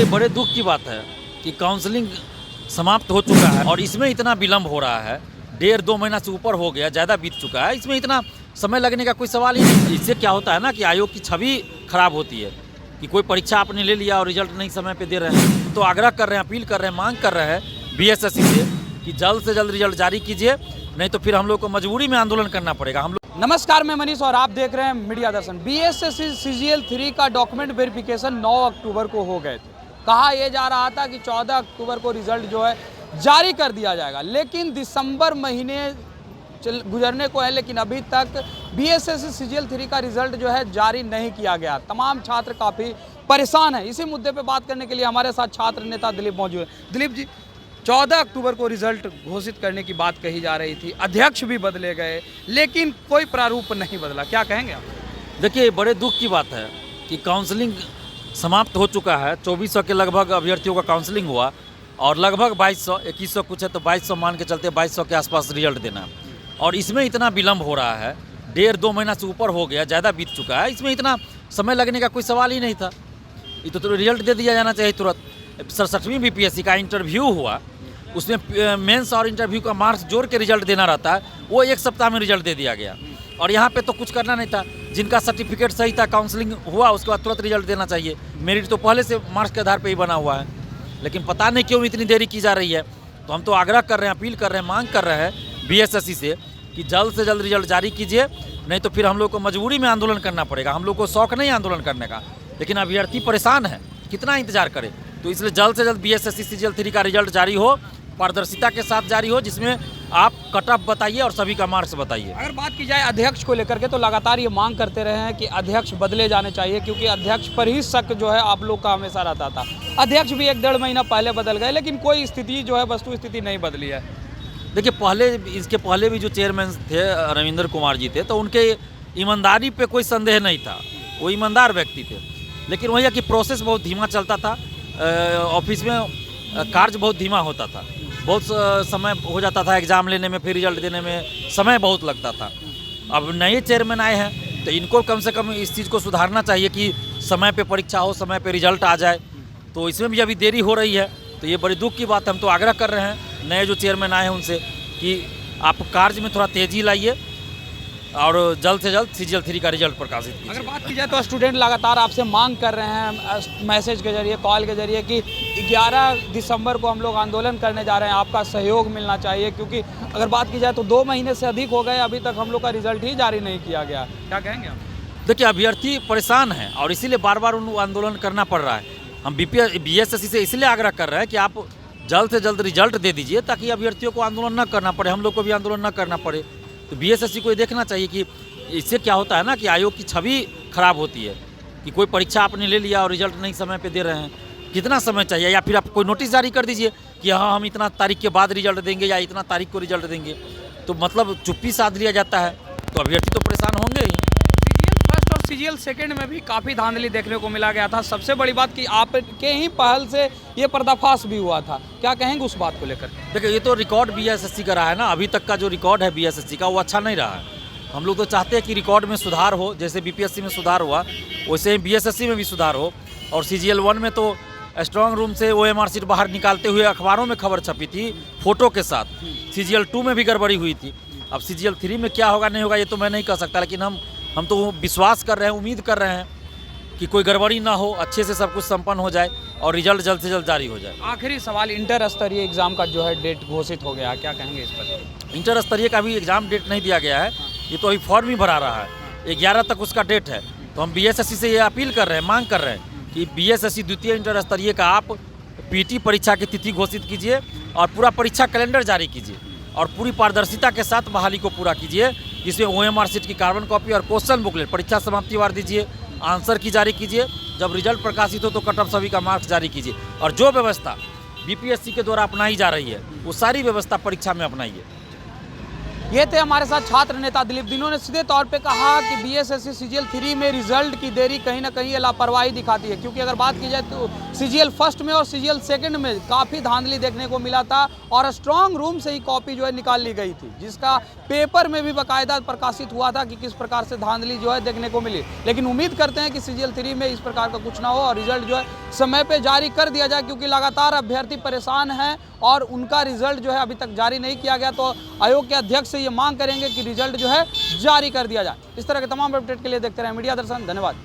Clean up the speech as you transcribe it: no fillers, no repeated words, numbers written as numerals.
देखिए, बड़े दुख की बात है कि काउंसलिंग समाप्त हो चुका है और इसमें इतना विलम्ब हो रहा है। 1.5-2 महीना से ऊपर हो गया, ज़्यादा बीत चुका है। इसमें इतना समय लगने का कोई सवाल ही नहीं। इससे क्या होता है ना कि आयोग की छवि खराब होती है कि कोई परीक्षा आपने ले लिया और रिजल्ट नहीं समय पे दे रहे हैं। तो आग्रह कर रहे हैं, अपील कर रहे हैं, मांग कर रहे हैं बीएसएससी से कि जल्द से जल्द रिजल्ट जारी कीजिए, नहीं तो फिर हम लोग को मजबूरी में आंदोलन करना पड़ेगा। हम लोग नमस्कार, मैं मनीष और आप देख रहे हैं मीडिया दर्शन। बीएसएससी सीजीएल 3 का डॉक्यूमेंट वेरिफिकेशन 9 अक्टूबर को हो गए थे। कहा यह जा रहा था कि 14 अक्टूबर को रिजल्ट जो है जारी कर दिया जाएगा, लेकिन दिसंबर महीने गुजरने को है, लेकिन अभी तक बीएसएससी सीजीएल 3 का रिजल्ट जो है जारी नहीं किया गया। तमाम छात्र काफ़ी परेशान है। इसी मुद्दे पे बात करने के लिए हमारे साथ छात्र नेता दिलीप मौजूद है। दिलीप जी, 14 अक्टूबर को रिजल्ट घोषित करने की बात कही जा रही थी, अध्यक्ष भी बदले गए, लेकिन कोई प्रारूप नहीं बदला, क्या कहेंगे आप? देखिए, बड़े दुख की बात है कि काउंसलिंग समाप्त हो चुका है। 2400 के लगभग अभ्यर्थियों का काउंसलिंग हुआ और लगभग 2100 कुछ है, तो 2200 मान के चलते 2200 के आसपास रिजल्ट देना। और इसमें इतना विलम्ब हो रहा है, 1.5-2 महीना से ऊपर हो गया, ज़्यादा बीत चुका है। इसमें इतना समय लगने का कोई सवाल ही नहीं था। ये तो रिजल्ट दे दिया जाना चाहिए तुरंत। 67वीं बीपीएससी का इंटरव्यू हुआ, उसमें मेंस और इंटरव्यू का मार्क्स जोड़ के रिजल्ट देना रहता है, वो 1 सप्ताह में रिजल्ट दे दिया गया। और यहाँ पे तो कुछ करना नहीं था। जिनका सर्टिफिकेट सही था, काउंसलिंग हुआ, उसके बाद तुरंत रिजल्ट देना चाहिए। मेरिट तो पहले से मार्क्स के आधार पे ही बना हुआ है, लेकिन पता नहीं क्यों इतनी देरी की जा रही है। तो हम तो आग्रह कर रहे हैं, अपील कर रहे हैं, मांग कर रहे हैं बीएसएससी से कि जल्द से जल्द रिजल्ट जारी कीजिए, नहीं तो फिर हम लोग को मजबूरी में आंदोलन करना पड़ेगा। हम लोग को शौक नहीं आंदोलन करने का, लेकिन अभ्यर्थी परेशान है, कितना इंतजार करे। तो इसलिए जल्द से जल्द बीएसएससी सीजीएल 3 का रिजल्ट जारी हो, पारदर्शिता के साथ जारी हो, जिसमें आप कट ऑफ बताइए और सभी का मार्क्स बताइए। अगर बात की जाए अध्यक्ष को लेकर के, तो लगातार ये मांग करते रहे हैं कि अध्यक्ष बदले जाने चाहिए, क्योंकि अध्यक्ष पर ही शक जो है आप लोग का हमेशा रहता था। अध्यक्ष भी 1-1.5 महीना पहले बदल गए, लेकिन कोई स्थिति जो है, वस्तु स्थिति नहीं बदली है। देखिए, इसके पहले भी जो चेयरमैन थे रविंद्र कुमार जी थे, तो उनके ईमानदारी पे कोई संदेह नहीं था, वो ईमानदार व्यक्ति थे। लेकिन वही है कि प्रोसेस बहुत धीमा चलता था, ऑफिस में कार्य बहुत धीमा होता था, बहुत समय हो जाता था एग्ज़ाम लेने में, फिर रिजल्ट देने में समय बहुत लगता था। अब नए चेयरमैन आए हैं, तो इनको कम से कम इस चीज़ को सुधारना चाहिए कि समय पे परीक्षा हो, समय पे रिजल्ट आ जाए। तो इसमें भी अभी देरी हो रही है, तो ये बड़ी दुख की बात है। हम तो आग्रह कर रहे हैं नए जो चेयरमैन आए हैं उनसे कि आप कार्य में थोड़ा तेज़ी लाइए और जल्द से जल्द सीजीएल 3 का रिजल्ट प्रकाशित कीजिए। अगर बात की जाए तो स्टूडेंट लगातार आपसे मांग कर रहे हैं मैसेज के जरिए, कॉल के जरिए, कि 11 दिसंबर को हम लोग आंदोलन करने जा रहे हैं, आपका सहयोग मिलना चाहिए। क्योंकि अगर बात की जाए तो 2 महीने से अधिक हो गए, अभी तक हम लोग का रिजल्ट ही जारी नहीं किया गया, क्या कहेंगे आप? देखिए, अभ्यर्थी परेशान हैं और इसीलिए बार बार उनको आंदोलन करना पड़ रहा है। हम बीएसएससी से इसलिए आग्रह कर रहे हैं कि आप जल्द से जल्द रिजल्ट दे दीजिए, ताकि अभ्यर्थियों को आंदोलन न करना पड़े, हम लोग को भी आंदोलन न करना पड़े। तो बीएसएससी को ये देखना चाहिए कि इससे क्या होता है ना कि आयोग की छवि खराब होती है कि कोई परीक्षा आपने ले लिया और रिजल्ट नहीं समय पे दे रहे हैं। कितना समय चाहिए? या फिर आप कोई नोटिस जारी कर दीजिए कि हाँ, हम इतना तारीख के बाद रिजल्ट देंगे या इतना तारीख को रिजल्ट देंगे। तो मतलब चुप्पी साध लिया जाता है, तो अभ्यर्थी तो परेशान होंगे ही। सीजीएल फर्स्ट और सीजीएल सेकंड में भी काफ़ी धांधली देखने को मिला गया था। सबसे बड़ी बात कि आपके ही पहल से ये पर्दाफाश भी हुआ था, क्या कहेंगे उस बात को लेकर? देखिए, ये तो रिकॉर्ड बीएसएससी का रहा है ना, अभी तक का जो रिकॉर्ड है बीएसएससी का, वो अच्छा नहीं रहा है। हम लोग तो चाहते हैं कि रिकॉर्ड में सुधार हो, जैसे बीपीएससी में सुधार हुआ वैसे ही बीएसएससी में भी सुधार हो। और सीजीएल 1 में तो स्ट्रांग रूम से ओएमआर सीट बाहर निकालते हुए अखबारों में खबर छपी थी फोटो के साथ। सीजीएल 2 में भी गड़बड़ी हुई थी। अब सीजीएल 3 में क्या होगा नहीं होगा ये तो मैं नहीं कह सकता, लेकिन हम तो विश्वास कर रहे हैं, उम्मीद कर रहे हैं कि कोई गड़बड़ी ना हो, अच्छे से सब कुछ संपन्न हो जाए और रिजल्ट जल्द से जल्द जारी हो जाए। आखिरी सवाल, इंटर स्तरीय एग्जाम का जो है डेट घोषित हो गया, क्या कहेंगे इस पर? इंटर स्तरीय का भी एग्ज़ाम डेट नहीं दिया गया है, ये तो अभी फॉर्म ही भरा रहा है। 11 तक उसका डेट है। तो हम बीएसएससी से ये अपील कर रहे हैं, मांग कर रहे हैं कि बीएसएससी द्वितीय इंटर स्तरीय का आप पीटी परीक्षा की तिथि घोषित कीजिए और पूरा परीक्षा कैलेंडर जारी कीजिए और पूरी पारदर्शिता के साथ बहाली को पूरा कीजिए, जिसमें ओएमआर सीट की कार्बन कॉपी और क्वेश्चन बुकलेट परीक्षा समाप्ति वार दीजिए, आंसर की जारी कीजिए। जब रिजल्ट प्रकाशित हो तो कट ऑफ सभी का मार्क्स जारी कीजिए और जो व्यवस्था बीपीएससी के द्वारा अपनाई जा रही है वो सारी व्यवस्था परीक्षा में अपनाइए। ये थे हमारे साथ छात्र नेता दिलीप, जिन्होंने सीधे तौर पे कहा कि बीएसएससी सीजीएल 3 में रिजल्ट की देरी कहीं ना कहीं ये लापरवाही दिखाती है, क्योंकि अगर बात की जाए तो सीजीएल फर्स्ट में और सीजीएल सेकंड में काफ़ी धांधली देखने को मिला था और स्ट्रांग रूम से ही कॉपी जो है निकाल ली गई थी, जिसका पेपर में भी बाकायदा प्रकाशित हुआ था कि किस प्रकार से धांधली जो है देखने को मिली। लेकिन उम्मीद करते हैं कि सीजीएल 3 में इस प्रकार का कुछ ना हो और रिजल्ट जो है समय पर जारी कर दिया जाए, क्योंकि लगातार अभ्यर्थी परेशान हैं और उनका रिजल्ट जो है अभी तक जारी नहीं किया गया। तो आयोग के अध्यक्ष से ये मांग करेंगे कि रिजल्ट जो है जारी कर दिया जाए। इस तरह के तमाम अपडेट के लिए देखते रहें मीडिया दर्शन। धन्यवाद।